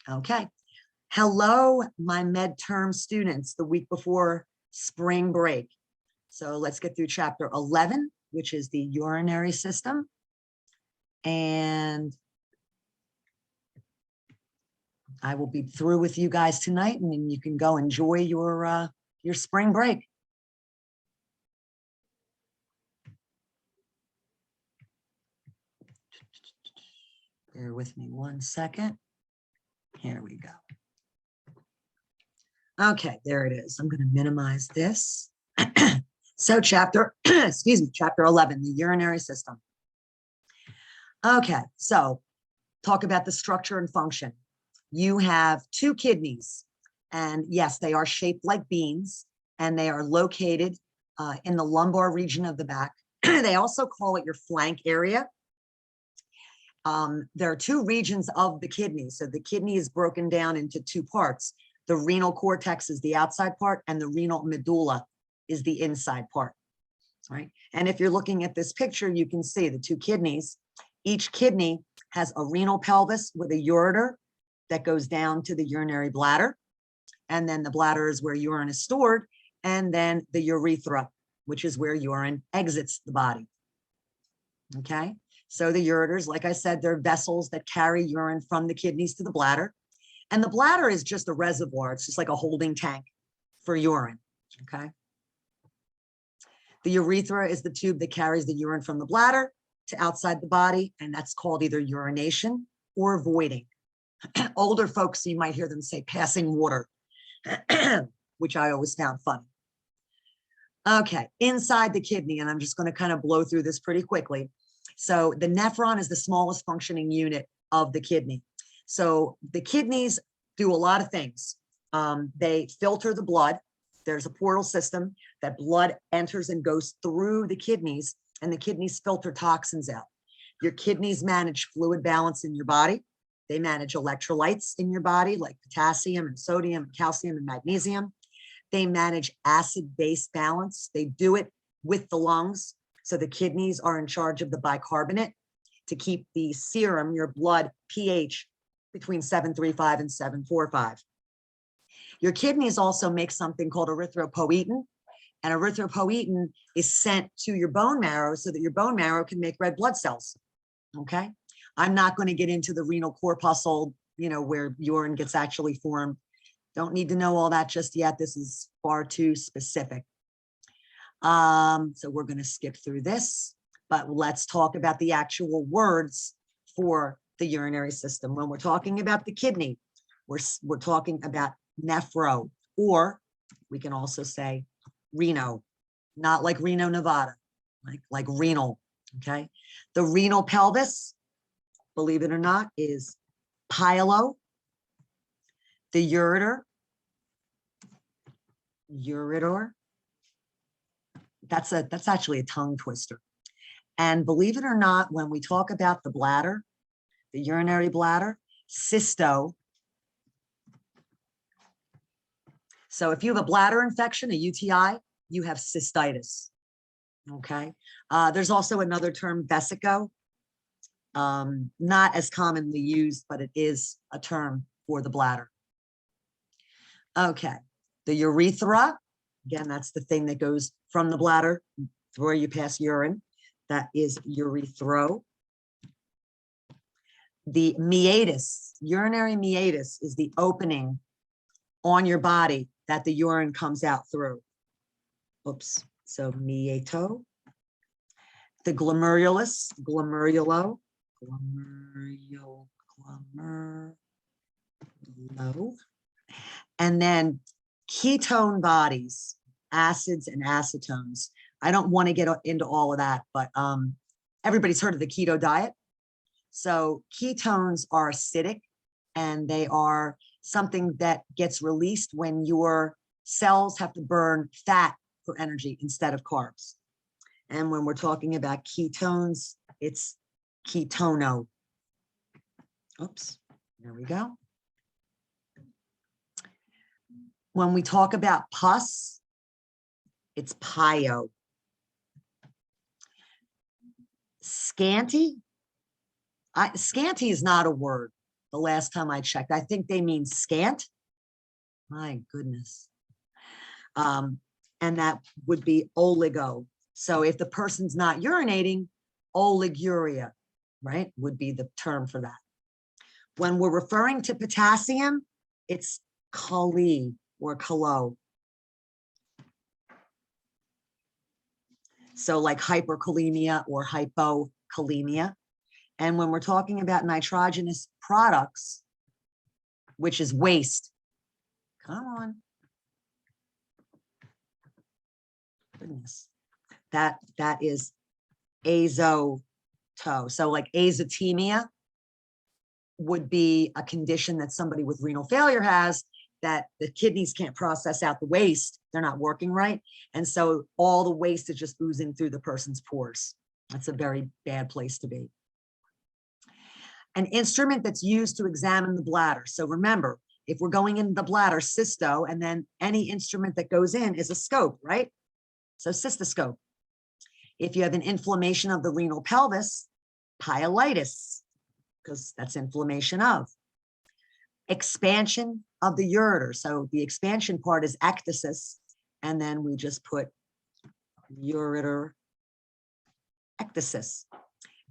Okay. Hello, my midterm students, the week before spring break. So let's get through chapter 11, which is the urinary system. And I will be through with you guys tonight, and then you can go enjoy your spring break. Bear with me 1 second. Here we go. Okay, there it is. I'm going to minimize this. So chapter 11, the urinary system. Okay, so talk about the structure and function. You have 2 kidneys, and yes, they are shaped like beans, and they are located in the lumbar region of the back. They also call it your flank area. There are 2 regions of the kidney. So the kidney is broken down into 2 parts. The renal cortex is the outside part, and the renal medulla is the inside part, right? And if you're looking at this picture, you can see the 2 kidneys. Each kidney has a renal pelvis with a ureter that goes down to the urinary bladder. And then the bladder is where urine is stored. And then the urethra, which is where urine exits the body. Okay, so the ureters, like I said, they're vessels that carry urine from the kidneys to the bladder. And the bladder is just a reservoir. It's just like a holding tank for urine, okay? The urethra is the tube that carries the urine from the bladder to outside the body, and that's called either urination or voiding. Older folks, you might hear them say passing water, which I always found funny. Okay, inside the kidney, and I'm just going to kind of blow through this pretty quickly. So the nephron is the smallest functioning unit of the kidney. So the kidneys do a lot of things. They filter the blood. There's a portal system that blood enters and goes through the kidneys, and the kidneys filter toxins out. Your kidneys manage fluid balance in your body. They manage electrolytes in your body, like potassium and sodium and calcium and magnesium. They manage acid-base balance. They do it with the lungs. So the kidneys are in charge of the bicarbonate to keep the serum, your blood pH, between 7.35 and 7.45. Your kidneys also make something called erythropoietin, and erythropoietin is sent to your bone marrow so that your bone marrow can make red blood cells. Okay, I'm not going to get into the renal corpuscle, where urine gets actually formed. Don't need to know all that just yet. This is far too specific. So we're going to skip through this, but let's talk about the actual words for the urinary system. When we're talking about the kidney, we're talking about nephro, or we can also say reno, not like Reno, Nevada, like renal. Okay, the renal pelvis, believe it or not, is pyelo. The ureter, that's actually a tongue twister. And believe it or not, when we talk about the bladder, the urinary bladder, cysto. So if you have a bladder infection, a UTI, you have cystitis. Okay. There's also another term, vesico, not as commonly used, but it is a term for the bladder. Okay. The urethra, again, that's the thing that goes from the bladder to where you pass urine. That is urethro. The meatus, urinary meatus, is the opening on your body that the urine comes out through. Oops, so meato. The glomerulus, glomerulo, and then ketone bodies, acids and acetones. I don't want to get into all of that, but everybody's heard of the keto diet. So ketones are acidic, and they are something that gets released when your cells have to burn fat for energy instead of carbs. And when we're talking about ketones, it's ketono. Oops, there we go. When we talk about pus, it's pio. Scanty. Scanty is not a word. the last time I checked. I think they mean scant. My goodness. And that would be oligo. So if the person's not urinating, oliguria, right, would be the term for that. When we're referring to potassium, it's kali or kalo. So like hyperkalemia or hypokalemia. And when we're talking about nitrogenous products, which is waste, come on. Goodness. That is azoto. So like azotemia would be a condition that somebody with renal failure has, that the kidneys can't process out the waste. They're not working right. And so all the waste is just oozing through the person's pores. That's a very bad place to be. An instrument that's used to examine the bladder. So remember, if we're going in the bladder, cysto, and then any instrument that goes in is a scope, right? So cystoscope. If you have an inflammation of the renal pelvis, pyelitis, because that's inflammation of. Expansion of the ureter. So the expansion part is ectasis, and then we just put ureter ectasis.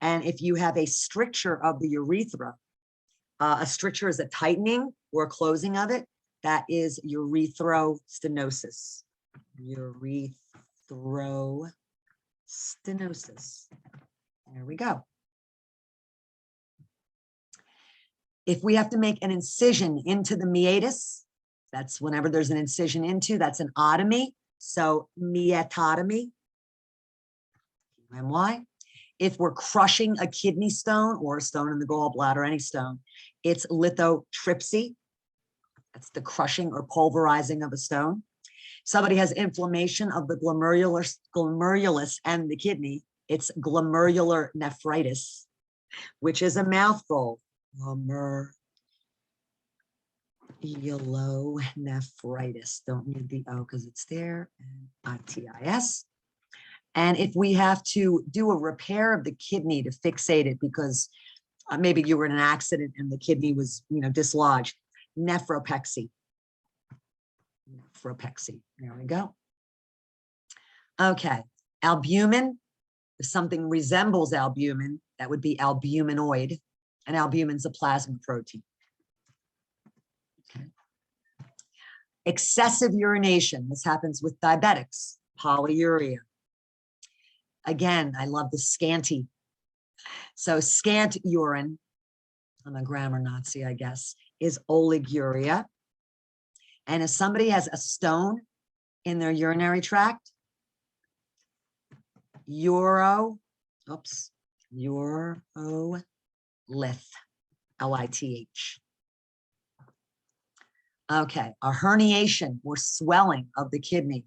And if you have a stricture of the urethra, a stricture is a tightening or a closing of it, that is urethrostenosis. Urethrostenosis. There we go. If we have to make an incision into the meatus, that's whenever there's an incision into, that's an otomy. So meatotomy. And why? If we're crushing a kidney stone or a stone in the gallbladder, any stone, it's lithotripsy. That's the crushing or pulverizing of a stone. Somebody has inflammation of the glomerulus and the kidney, it's glomerular nephritis, which is a mouthful. Glomerulonephritis. Don't need the O because it's there. ITIS. And if we have to do a repair of the kidney to fixate it because maybe you were in an accident and the kidney was, dislodged, nephropexy. Nephropexy. There we go. Okay. Albumin. If something resembles albumin, that would be albuminoid. And albumin's a plasma protein. Okay. Excessive urination. This happens with diabetics. Polyuria. Again, I love the scanty. So scant urine, I'm a grammar Nazi, I guess, is oliguria. And if somebody has a stone in their urinary tract, urolith, L-I-T-H. Okay, a herniation or swelling of the kidney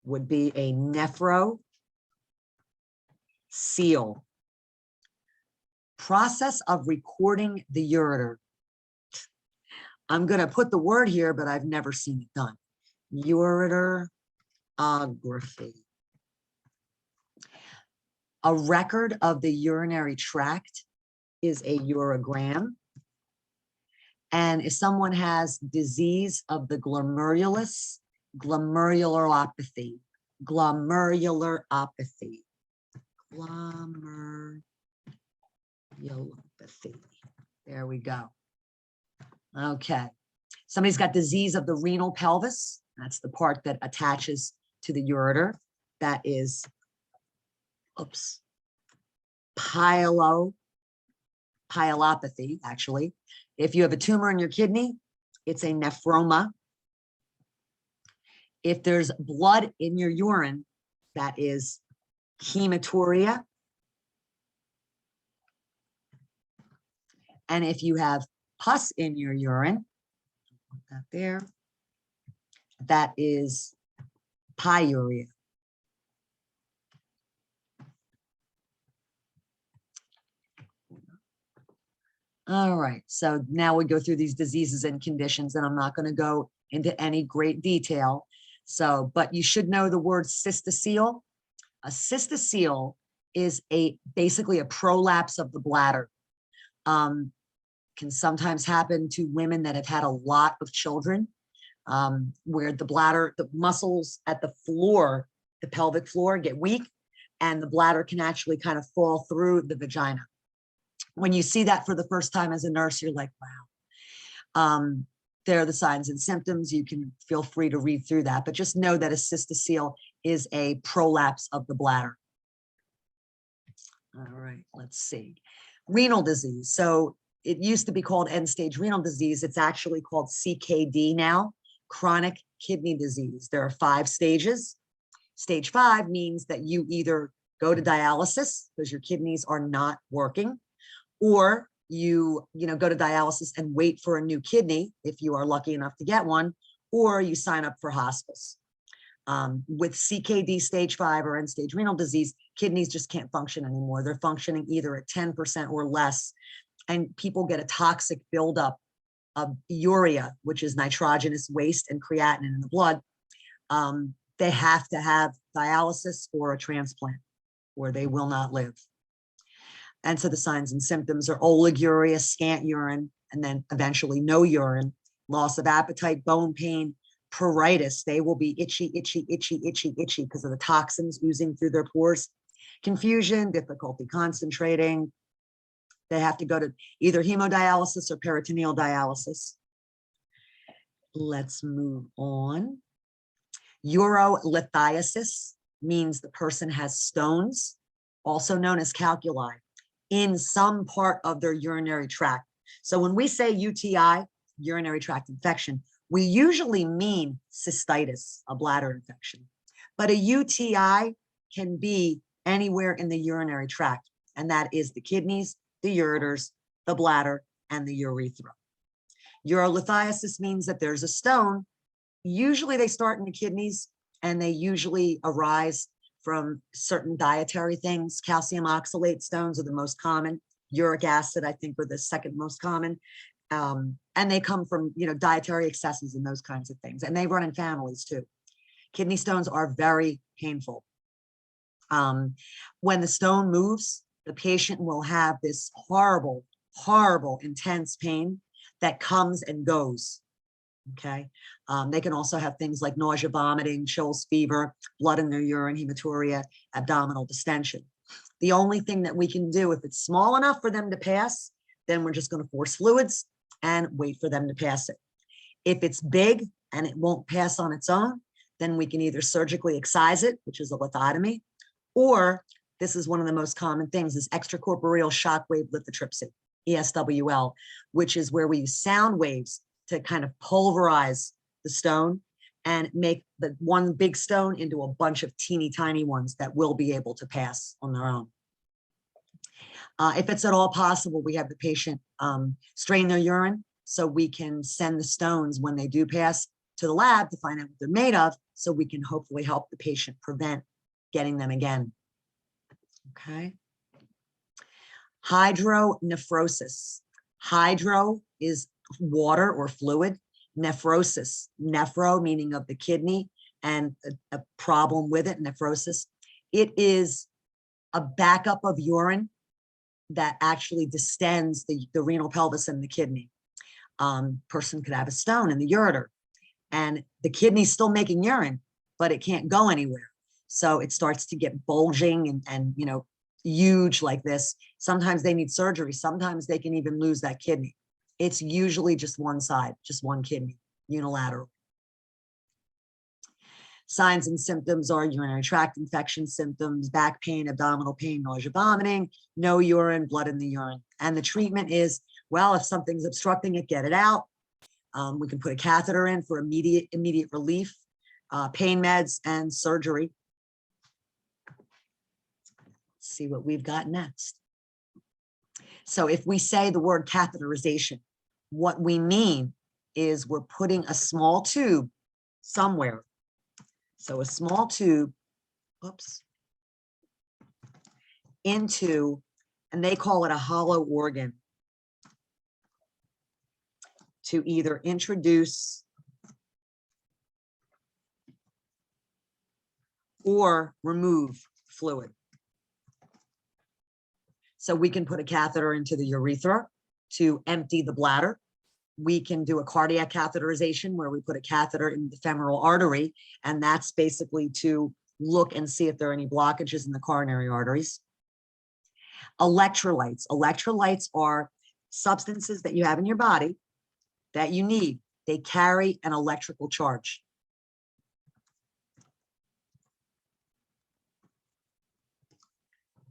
would be a nephrocele. Process of recording the ureter. I'm going to put the word here, but I've never seen it done. Ureterography. A record of the urinary tract is a urogram. And if someone has disease of the glomerulus, glomerulonephritis. There we go. Okay. Somebody's got disease of the renal pelvis. That's the part that attaches to the ureter. That is, pyelopathy, actually. If you have a tumor in your kidney, it's a nephroma. If there's blood in your urine, that is hematuria. And if you have pus in your urine, put that there, that is pyuria. All right, so now we go through these diseases and conditions, and I'm not going to go into any great detail. So, but you should know the word cystocele. A cystocele is basically a prolapse of the bladder. Can sometimes happen to women that have had a lot of children, where the bladder, the muscles at the floor, the pelvic floor get weak, and the bladder can actually kind of fall through the vagina. When you see that for the first time as a nurse, you're like, wow. There are the signs and symptoms. You can feel free to read through that, but just know that a cystocele is a prolapse of the bladder. All right, let's see. Renal disease. So it used to be called end-stage renal disease. It's actually called CKD now, chronic kidney disease. There are 5 stages. Stage 5 means that you either go to dialysis because your kidneys are not working, or you go to dialysis and wait for a new kidney if you are lucky enough to get one, or you sign up for hospice. With CKD stage 5 or end-stage renal disease, kidneys just can't function anymore. They're functioning either at 10% or less, and people get a toxic buildup of urea, which is nitrogenous waste, and creatinine in the blood. They have to have dialysis or a transplant, or they will not live. And so the signs and symptoms are oliguria, scant urine, and then eventually no urine, loss of appetite, bone pain, pruritus. They will be itchy, itchy, itchy, itchy, itchy because of the toxins oozing through their pores. Confusion, difficulty concentrating. They have to go to either hemodialysis or peritoneal dialysis. Let's move on. Urolithiasis means the person has stones, also known as calculi, in some part of their urinary tract. So when we say UTI, urinary tract infection, we usually mean cystitis, a bladder infection. But a UTI can be anywhere in the urinary tract, and that is the kidneys, the ureters, the bladder, and the urethra. Urolithiasis means that there's a stone. Usually they start in the kidneys, and they usually arise from certain dietary things. Calcium oxalate stones are the most common. Uric acid, I think, are the second most common. And they come from, dietary excesses and those kinds of things. And they run in families too. Kidney stones are very painful. When the stone moves, the patient will have this horrible, horrible, intense pain that comes and goes. Okay. They can also have things like nausea, vomiting, chills, fever, blood in their urine, hematuria, abdominal distension. The only thing that we can do, if it's small enough for them to pass, then we're just going to force fluids and wait for them to pass it. If it's big and it won't pass on its own, then we can either surgically excise it, which is a lithotomy, or this is one of the most common things, is extracorporeal shockwave lithotripsy, ESWL, which is where we use sound waves to kind of pulverize the stone and make the one big stone into a bunch of teeny tiny ones that will be able to pass on their own. If it's at all possible, we have the patient strain their urine so we can send the stones when they do pass to the lab to find out what they're made of, so we can hopefully help the patient prevent getting them again. Okay. Hydronephrosis. Hydro is water or fluid. Nephrosis, nephro meaning of the kidney, and a problem with it, nephrosis. It is a backup of urine that actually distends the renal pelvis and the kidney. Person could have a stone in the ureter, and the kidney's still making urine, but it can't go anywhere. So it starts to get bulging and huge like this. Sometimes they need surgery. Sometimes they can even lose that kidney. It's usually just one side, just one kidney, unilateral. Signs and symptoms are urinary tract infection symptoms, back pain, abdominal pain, nausea, vomiting, no urine, blood in the urine. And the treatment is, well, if something's obstructing it, get it out. We can put a catheter in for immediate relief, pain meds, and surgery. Let's see what we've got next. So if we say the word catheterization, what we mean is we're putting a small tube somewhere. So a small tube, into, and they call it a hollow organ, to either introduce or remove fluid. So we can put a catheter into the urethra to empty the bladder. We can do a cardiac catheterization where we put a catheter in the femoral artery, and that's basically to look and see if there are any blockages in the coronary arteries. Electrolytes. Electrolytes are substances that you have in your body that you need. They carry an electrical charge.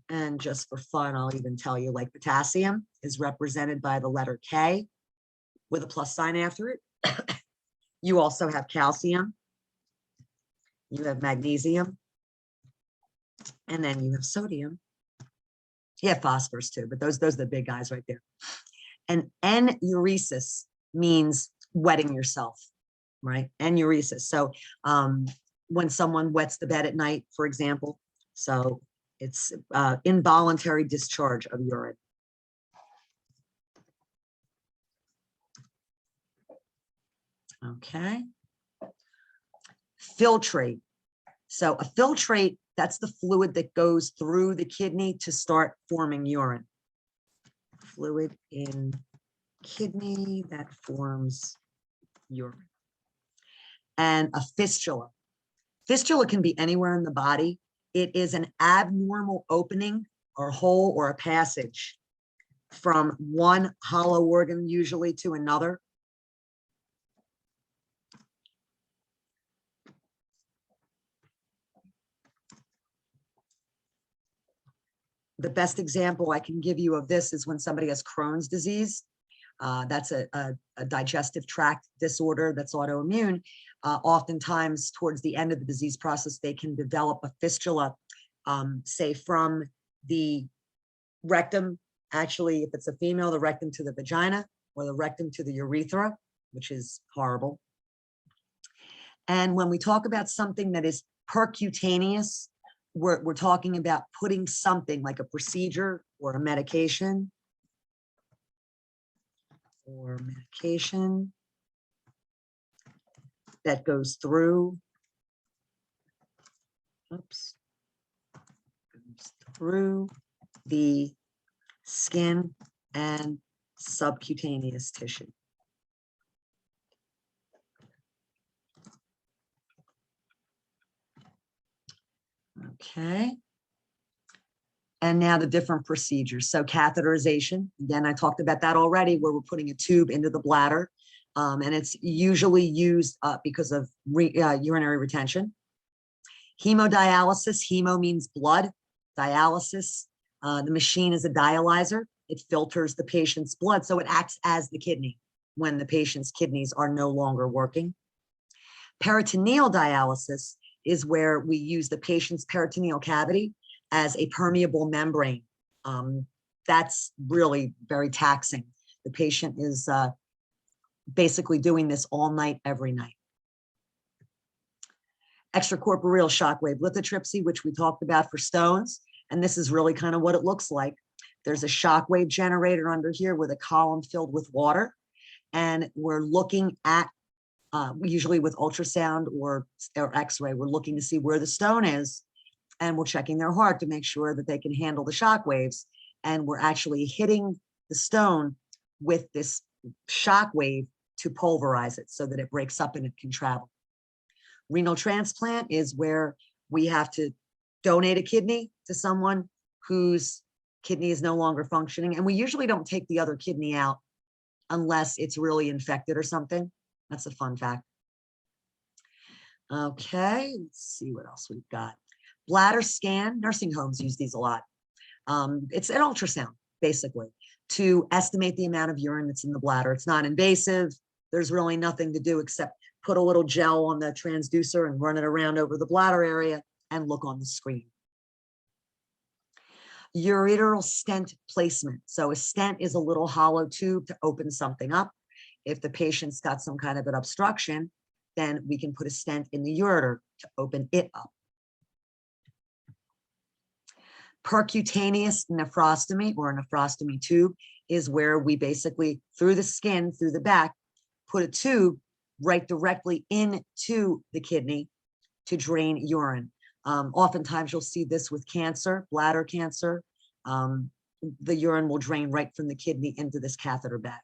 And just for fun, I'll even tell you, like potassium is represented by the letter K with a plus sign after it. You also have calcium, you have magnesium, and then you have sodium. You have phosphorus too, but those are the big guys right there. And enuresis means wetting yourself, right? Enuresis. So when someone wets the bed at night, for example, so it's involuntary discharge of urine. Okay. Filtrate. So a filtrate, that's the fluid that goes through the kidney to start forming urine. Fluid in kidney that forms urine. And a fistula. Fistula can be anywhere in the body. It is an abnormal opening or hole or a passage from one hollow organ usually to another. The best example I can give you of this is when somebody has Crohn's disease. That's a digestive tract disorder that's autoimmune. Oftentimes, towards the end of the disease process, they can develop a fistula, say from the rectum, actually, if it's a female, the rectum to the vagina, or the rectum to the urethra, which is horrible. And when we talk about something that is percutaneous, we're talking about putting something like a procedure or a medication that goes through, goes through the skin and subcutaneous tissue. Okay. And now the different procedures. So catheterization, again, I talked about that already, where we're putting a tube into the bladder. And it's usually used because of urinary retention. Hemodialysis, hemo means blood. Dialysis, the machine is a dialyzer. It filters the patient's blood, so it acts as the kidney when the patient's kidneys are no longer working. Peritoneal dialysis is where we use the patient's peritoneal cavity as a permeable membrane. That's really very taxing. The patient is basically doing this all night, every night. Extracorporeal shockwave lithotripsy, which we talked about for stones. And this is really kind of what it looks like. There's a shockwave generator under here with a column filled with water. And we're looking at, usually with ultrasound or x-ray, we're looking to see where the stone is. And we're checking their heart to make sure that they can handle the shock waves. And we're actually hitting the stone with this shock wave to pulverize it so that it breaks up and it can travel. Renal transplant is where we have to donate a kidney to someone whose kidney is no longer functioning. And we usually don't take the other kidney out unless it's really infected or something. That's a fun fact. Okay, let's see what else we've got. Bladder scan, nursing homes use these a lot. It's an ultrasound, basically, to estimate the amount of urine that's in the bladder. It's not invasive. There's really nothing to do except put a little gel on the transducer and run it around over the bladder area and look on the screen. Ureteral stent placement. So a stent is a little hollow tube to open something up. If the patient's got some kind of an obstruction, then we can put a stent in the ureter to open it up. Percutaneous nephrostomy, or a nephrostomy tube, is where we basically, through the skin, through the back, put a tube right directly into the kidney to drain urine. Oftentimes you'll see this with cancer, bladder cancer, the urine will drain right from the kidney into this catheter bag.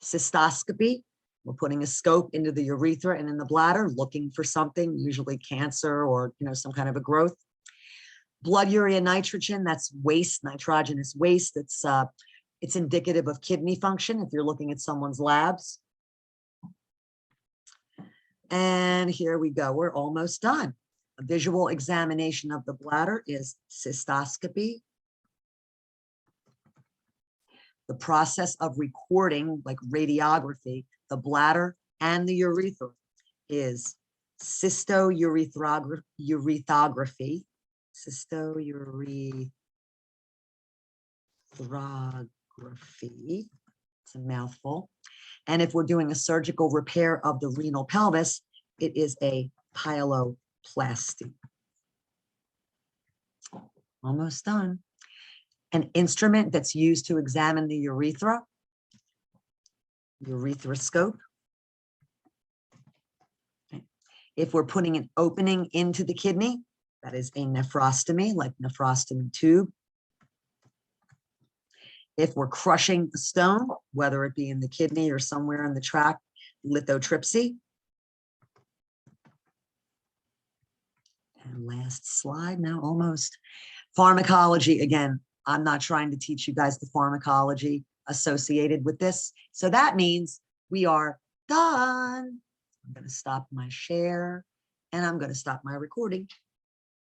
Cystoscopy, we're putting a scope into the urethra and in the bladder, looking for something, usually cancer or some kind of a growth. Blood urea nitrogen, that's waste, nitrogenous waste. It's indicative of kidney function if you're looking at someone's labs. And here we go, we're almost done. A visual examination of the bladder is cystoscopy. The process of recording, like radiography, the bladder and the urethra is cystourethography. Cystourethography. It's a mouthful. And if we're doing a surgical repair of the renal pelvis, it is a pyeloplasty. Almost done. An instrument that's used to examine the urethra, urethroskop. Okay. If we're putting an opening into the kidney, that is a nephrostomy, like nephrostomy tube. If we're crushing the stone, whether it be in the kidney or somewhere in the tract, lithotripsy. And last slide, now almost. Pharmacology, again, I'm not trying to teach you guys the pharmacology associated with this. So that means we are done. I'm going to stop my share and I'm going to stop my recording.